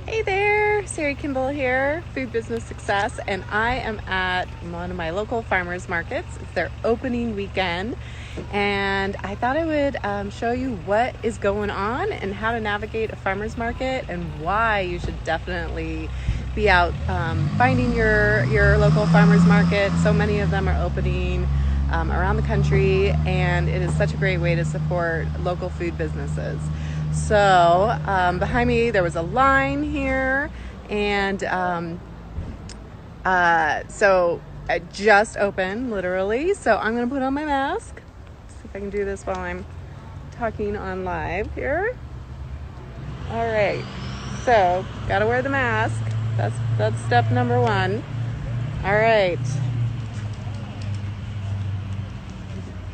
Hey there, Sari Kimbell here, Food Business Success, and I am at one of my local farmers markets. It's their opening weekend, and I thought I would show you what is going on and how to navigate a farmers market and why you should definitely be out finding your local farmers market. So many of them are opening around the country, and it is such a great way to support local food businesses. So behind me there was a line here, and so it just opened literally. So I'm gonna put on my mask. See if I can do this while I'm talking on live here. All right, so gotta wear the mask. That's step number one. All right.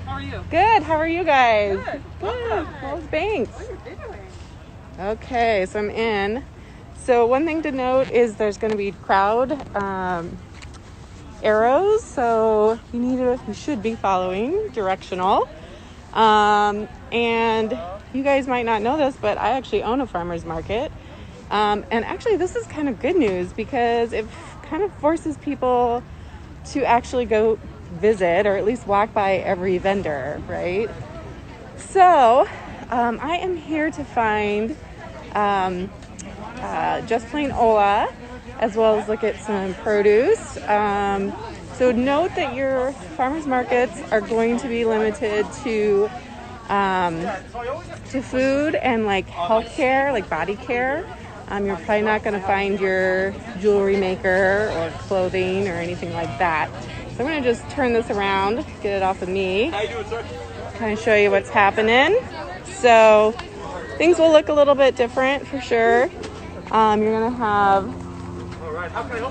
How are you? Good. How are you guys? Good. How's Banks? What are you doing? Okay, so I'm in. So one thing to note is there's going to be crowd arrows, so you should be following directional. And you guys might not know this, but I actually own a farmer's market. And actually this is kind of good news because it kind of forces people to actually go visit or at least walk by every vendor, right? So I am here to find just plain Ola, as well as look at some produce. So note that your farmers markets are going to be limited to food and like healthcare, like body care. You're probably not going to find your jewelry maker or clothing or anything like that. So I'm going to just turn this around, get it off of me, kind of show you what's happening. So things will look a little bit different for sure. You're going to have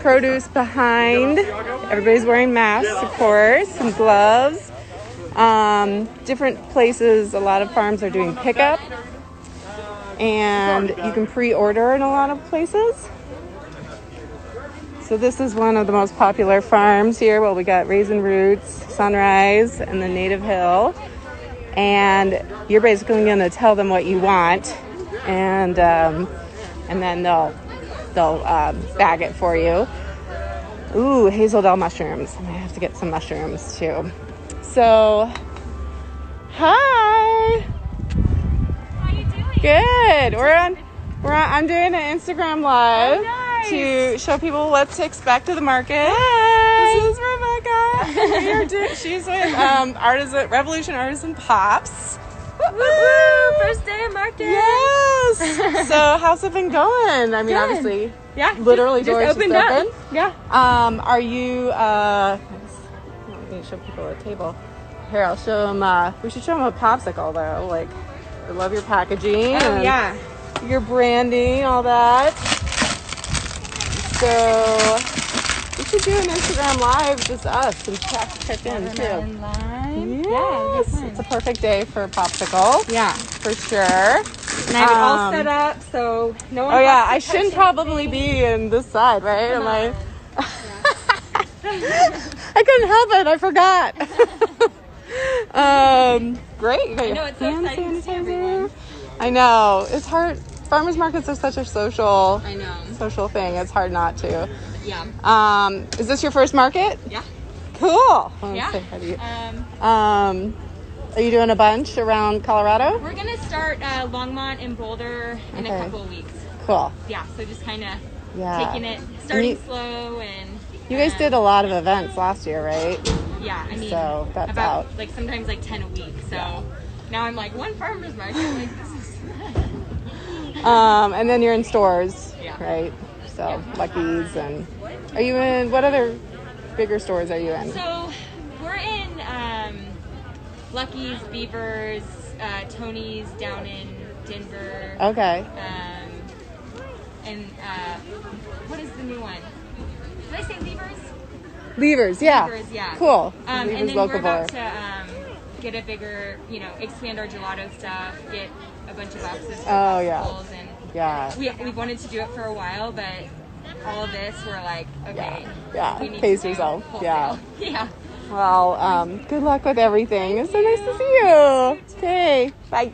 produce behind. Everybody's wearing masks, of course, and gloves. Different places, a lot of farms are doing pickup. And you can pre-order in a lot of places. So this is one of the most popular farms here. Well, we got Raisin Roots, Sunrise, and the Native Hill. And you're basically going to tell them what you want, and then they'll bag it for you. Ooh, hazel mushrooms. I might have to get some mushrooms too. So, hi. How you doing? Good. I'm doing an Instagram live. Oh, nice. To show people what to expect at the market. Hi. This is Rebecca. She's with Revolution Artisan Pops. Woo! First day of market. Yes. So how's it been going? I mean, Good. obviously, Yeah. literally just doors opened just up. open. Yeah. Are you? Let me show people a table. Here, I'll show them. We should show them a popsicle though. Like, I love your packaging. Oh and yeah. Your branding, all that. So we should do an Instagram live, just us, and check in too. Online. Yes, Yeah, it's a perfect day for popsicle. Yeah. For sure. And I have it all set up so no one. Oh yeah, has I to touch shouldn't probably be in this side, right? Am I? I couldn't help it. I forgot. Great. You got I your know, it's so hand exciting to see sanitizer. everyone. I know, it's hard. Farmers markets are such a social I know. thing. It's hard not to. Yeah. Is this your first market? Yeah. Cool. Yeah. Say hi to you. Are you doing a bunch around Colorado? We're gonna start Longmont and Boulder in a couple of weeks. Cool. Yeah. So just kind of Yeah. starting slow and. You guys did a lot of events last year, right? Yeah, I mean, So that's about out. like sometimes like 10 a week. So now I'm like one farmer's market. Like this is. And then you're in stores, Yeah. right? So Lucky's, and are you in? What other bigger stores are you in? So we're in Lucky's, Beavers, Tony's down in Denver. Okay. And what is the new one? Did I say Beavers? Levers, yeah. Beavers, yeah. Cool. And Levers then we're local about bar. to get a bigger, expand our gelato stuff, get a bunch of boxes for Oh, yeah. popsicles, and Yeah. we've wanted to do it for a while, but all of this, we're like, okay, Yeah. we need Pace to do yourself. wholesale. Yeah. Yeah. Well, good luck with everything. It's so nice to see you. Okay. Bye.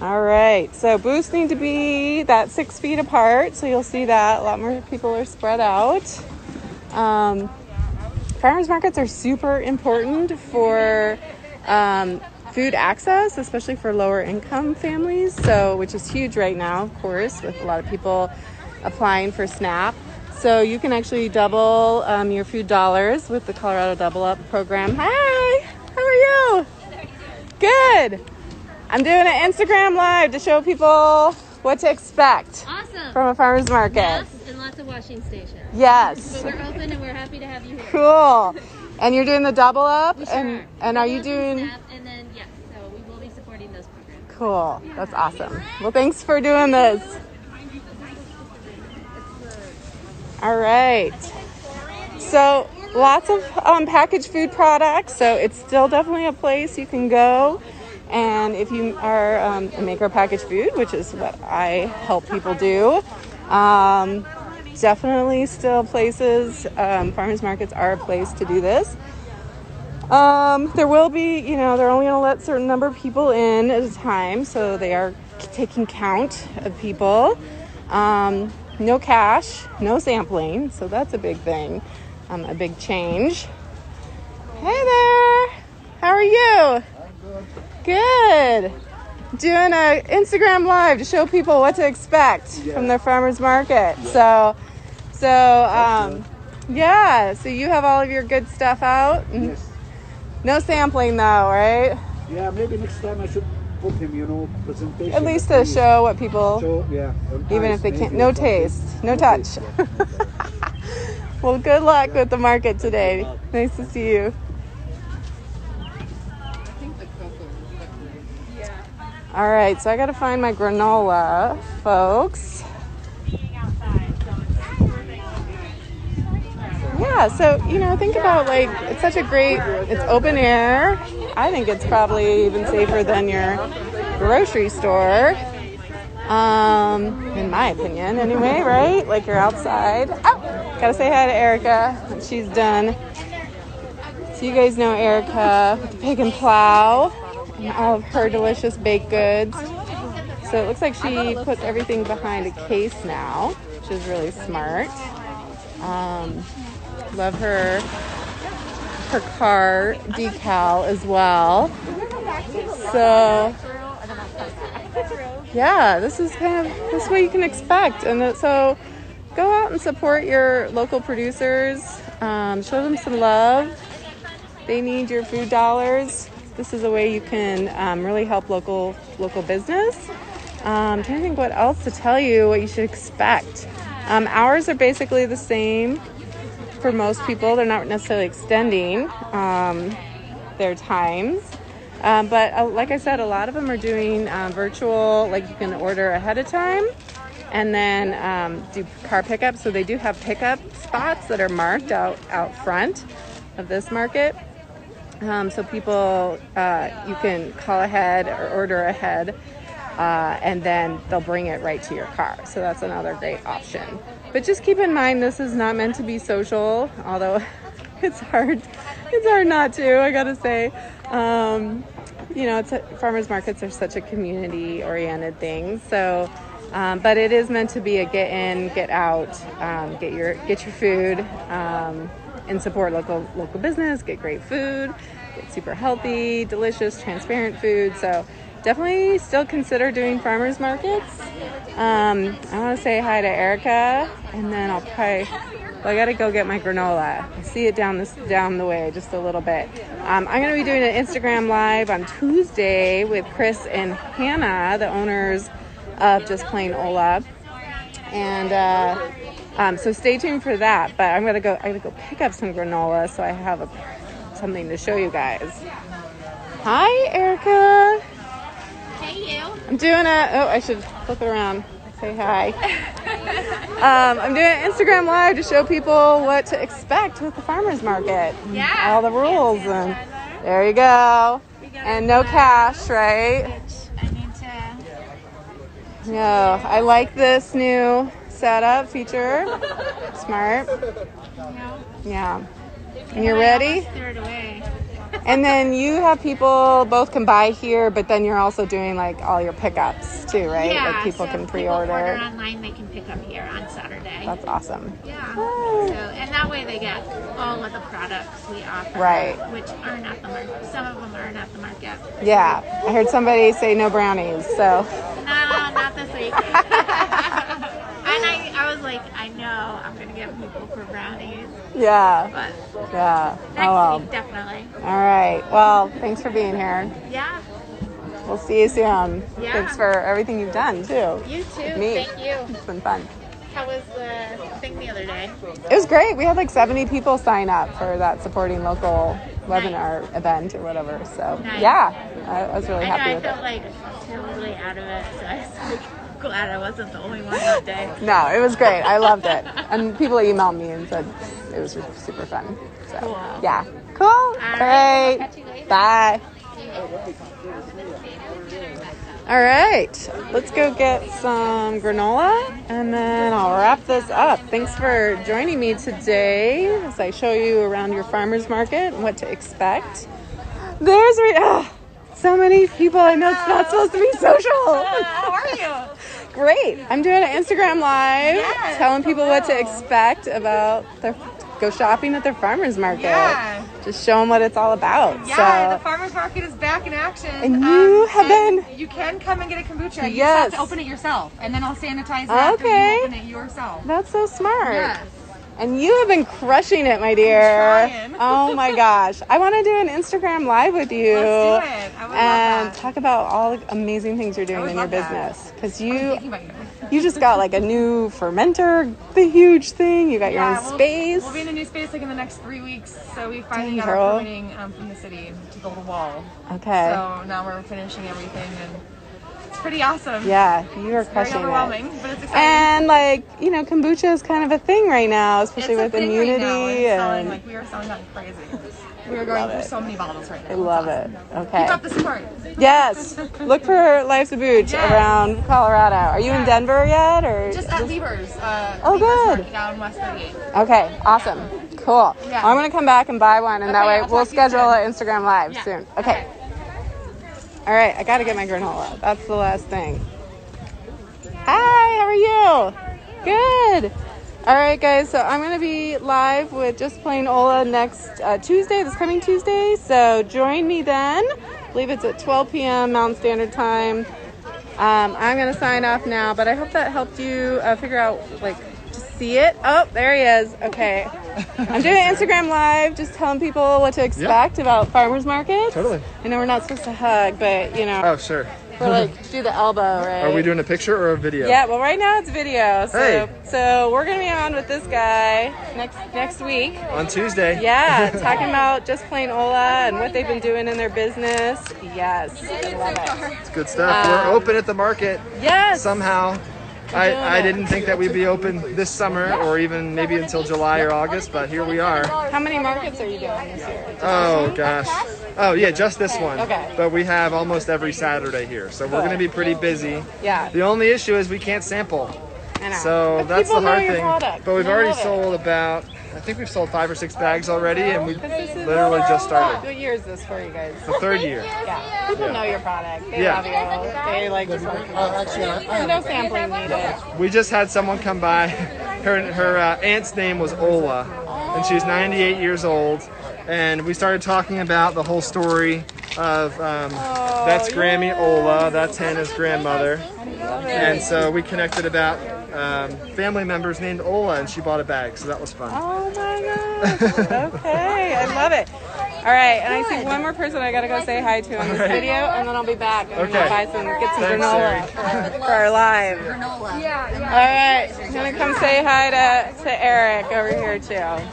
All right, so booths need to be that 6 feet apart, so you'll see that a lot more people are spread out. Farmers markets are super important for food access, especially for lower income families, so which is huge right now, of course, with a lot of people applying for SNAP. So you can actually double your food dollars with the Colorado Double Up program. Hi, how are you? Good. I'm doing an Instagram live to show people what to expect from a farmer's market. Masks and lots of washing stations. Yes. But we're open and we're happy to have you here. Cool. And you're doing the double up? We sure And are you doing... And then, yes, so we will be supporting those programs. Cool. That's awesome. Well, thanks for doing this. All right. So lots of packaged food products. So it's still definitely a place you can go. And if you are a maker of packaged food, which is what I help people do, definitely still places, farmers markets are a place to do this. There will be, they're only going to let a certain number of people in at a time, so they are taking count of people. No cash, no sampling, so that's a big thing, a big change. Hey there, how are you? Good. Doing an Instagram live to show people what to expect from their farmers market. So you have all of your good stuff out. Yes. No sampling though, right? Yeah, maybe next time I should put him, presentation. At least to show what people, even if they can't, no taste, no touch. Well, good luck with the market today. Nice to see you. All right, so I got to find my granola, folks. Yeah, so, think about it's such a great, it's open air. I think it's probably even safer than your grocery store. In my opinion, anyway, right? Like you're outside. Oh, gotta say hi to Erica when she's done. So you guys know Erica with the Pig and Plow and all of her delicious baked goods. So it looks like she puts everything behind a case now, which is really smart. Love her car decal as well. So yeah, this is what you can expect. And so go out and support your local producers. Show them some love. They need your food dollars. This is a way you can really help local business. I'm trying to think what else to tell you, what you should expect. Hours are basically the same for most people. They're not necessarily extending their times. But like I said, a lot of them are doing virtual, like you can order ahead of time and then do car pickup. So they do have pickup spots that are marked out front of this market. So people, you can call ahead or order ahead and then they'll bring it right to your car. So that's another great option. But just keep in mind, this is not meant to be social, although it's hard not to, I gotta say. Farmers markets are such a community-oriented thing. So, but it is meant to be a get in, get out, get your food, and support local business, get great food, get super healthy, delicious, transparent food. So definitely still consider doing farmers markets. I want to say hi to Erica, and then I gotta go get my granola. I see it down the way just a little bit. I'm gonna be doing an Instagram live on Tuesday with Chris and Hannah, the owners of Just Plain Ola, and so stay tuned for that. But I gotta go pick up some granola so I have something to show you guys. Hi, Erica. Hey, you. I'm doing I should flip it around. Say hi. I'm doing an Instagram live to show people what to expect with the farmers market. Yeah. All the rules. And there you go. And no cash, right? I need to... No, I like this new setup feature. Smart. Yeah. And you're ready? Threw it away. And then you have people both can buy here, but then you're also doing like all your pickups too, right? Yeah, like people so can if pre-order. People order online, they can pick up here on Saturday. That's awesome. Yeah. So, and that way they get all of the products we offer, Right. which aren't at the market. Some of them aren't at the market. Yeah, I heard somebody say no brownies, so. No, not this week. And I was like, I know I'm gonna get people for brownies, Yeah, but yeah. next Oh well. week definitely. All right. Well, thanks for being here. Yeah. We'll see you soon. Yeah. Thanks for everything you've done too. You too. Me. Thank you. It's been fun. How was the thing the other day? It was great. We had like 70 people sign up for that supporting local webinar event or whatever. So Nice. yeah, I was really I know happy I with felt it. like totally out of it, so I was like glad I wasn't the only one that day. No, it was great. I loved it. And people emailed me and said it was super fun. So Cool. yeah. Cool. All right. Catch you later. Bye. All right, let's go get some granola and then I'll wrap this up. Thanks for joining me today as I show you around your farmer's market and what to expect. There's so many people. I know it's not supposed to be social. How are you? Great. I'm doing an Instagram live Yes, telling people what to hello. expect about go shopping at their farmer's market. Yeah. Just show them what it's all about. Yeah, So, the farmer's market is back in action. And you have and been- You can come and get a kombucha. You Yes. just have to open it yourself, and then I'll sanitize it after Okay. you open it yourself. that's so smart. Yes. And you have been crushing it, my dear. trying. Oh my gosh. I want to do an Instagram live with you. Let's do it. I would and love that. talk about all the amazing things you're doing would in your love that. business. Because I'm you thinking about you. just got like a new fermenter, the huge thing. You got your Yeah, own space. We'll be in a new space like in the next 3 weeks. So we finally Dang, got girl. our permitting from the city to build a wall. Okay. So now we're finishing everything, and it's pretty awesome. Yeah, you are Very crushing overwhelming, it. but it's exciting. And like, kombucha is kind of a thing right now, especially It's a with thing immunity. right now. It's selling, and like we are selling like crazy. We are going Love through it. so many bottles right now. I love it. Okay. Keep up the support. Yes. Look for Life's a Booch Yes. around Colorado. Are you in Yes. Denver yet, or? Just at Lieber's. Oh, Lieber's good. Market down West 38. Okay. Awesome. Cool. Yeah. I'm gonna come back and buy one, and that Okay, way I'll we'll talk to you schedule soon. an Instagram live Yeah. soon. Okay. All right. I gotta get my granola. That's the last thing. Hi. How are you? Good. All right, guys. So I'm gonna be live with Just Plain Ola next Tuesday. This coming Tuesday. So join me then. I believe it's at 12 p.m. Mountain Standard Time. I'm going to sign off now, but I hope that helped you figure out, to see it. Oh, there he is. Okay. I'm doing Instagram Live, just telling people what to expect about farmers markets. Totally. I know we're not supposed to hug, but, Oh, sure. we're do the elbow, right? Are we doing a picture or a video? Yeah, well, right now it's video. So, Hey. so we're going to be on with this guy next week. On Tuesday. Yeah, talking about Just Plain Ola and what they've been doing in their business. Yes, I love it. It's good stuff. We're open at the market Yes. somehow. I didn't think that we'd be open this summer or even maybe until July or August, but here we are. How many markets are you doing this year? Oh, gosh. Oh, yeah, just this one. Okay. But we have almost every Saturday here, so we're going to be pretty busy. Yeah. The only issue is we can't sample. I know. So But that's the people know hard your thing. product. But we've They already love it. sold about, I think we've sold 5 or 6 bags already, and we This is literally just started. What year is this for you guys? The 3rd year. Yeah. People know your product. They Yeah. love you. They just want There's no sampling needed. We just had someone come by. Her aunt's name was Ola, and she was 98 years old. And we started talking about the whole story of that's Grammy Ola, that's Hannah's grandmother. And so we connected about family members named Ola, and she bought a bag, so that was fun. Oh my gosh. Okay. I love it. All right. And I see one more person I got to go say hi to on this video, and then I'll be back. And Okay. we'll get some Thanks, granola for our live. All right. I'm going to come say hi to Eric over here, too.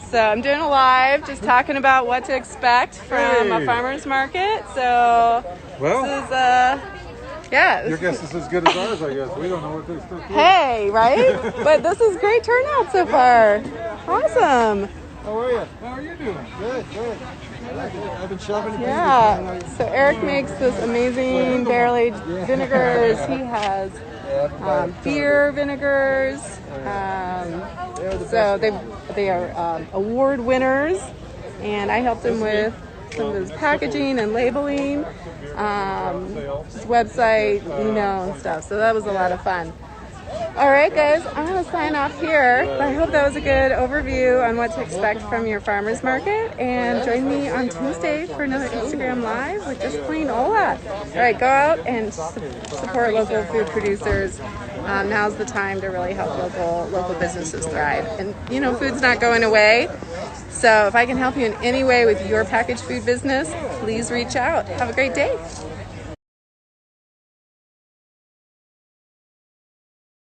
So I'm doing a live, just talking about what to expect from a Hey. farmer's market. So Well, this is yeah. your guess is as good as ours, I guess. We don't know what they expect. Hey, right? But this is great turnout so far. Awesome. How are you? How are you doing? Good, good. I've been shopping. Yeah. So Eric makes this amazing barrel-aged vinegars. He has beer vinegars. So they are award winners, and I helped him with some of his packaging and labeling, his website, email, and stuff. So that was a lot of fun. All right, guys, I'm going to sign off here. But I hope that was a good overview on what to expect from your farmer's market. And join me on Tuesday for another Instagram Live with Just Plain Ola. All right, go out and support local food producers. Now's the time to really help local businesses thrive. And, you know, food's not going away. So if I can help you in any way with your packaged food business, please reach out. Have a great day.